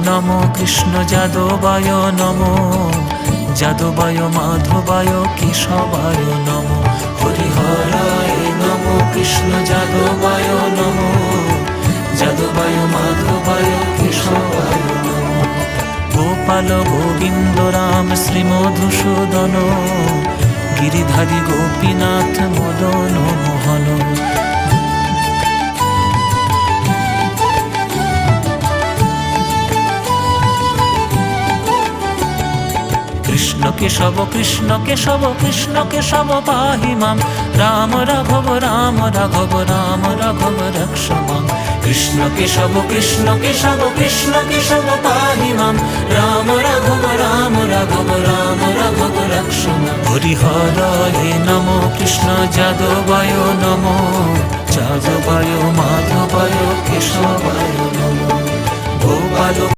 নমো কৃষ্ণ যাদবায় নমো, যাদবায় মাধবায় কেশবায় নমো। হরিহরায় নমো কৃষ্ণ যাদবায় নমো, যাদবায় মাধবায় কেশবায় নমো। গোপাল গোবিন্দ রাম শ্রী মধুসূদন, গিরিধারী গোপীনাথ মদন মোহন। কৃষ্ণ কেশব কৃষ্ণ কেশব কৃষ্ণ কেশব পাহি মাম, রাম রাঘব রাম রাঘব রাম রাঘব রক্ষ মাম। কৃষ্ণ কেশব কৃষ্ণ কেশব কৃষ্ণ কেশব পাহি মাম, রাম রাঘব রাম রাঘব রাম রাঘব রক্ষ মাম। হরিহরায় নমো কৃষ্ণ যাদবায় নমো, যাদবায় মাধবায় কেশবায় নমো। গোপাল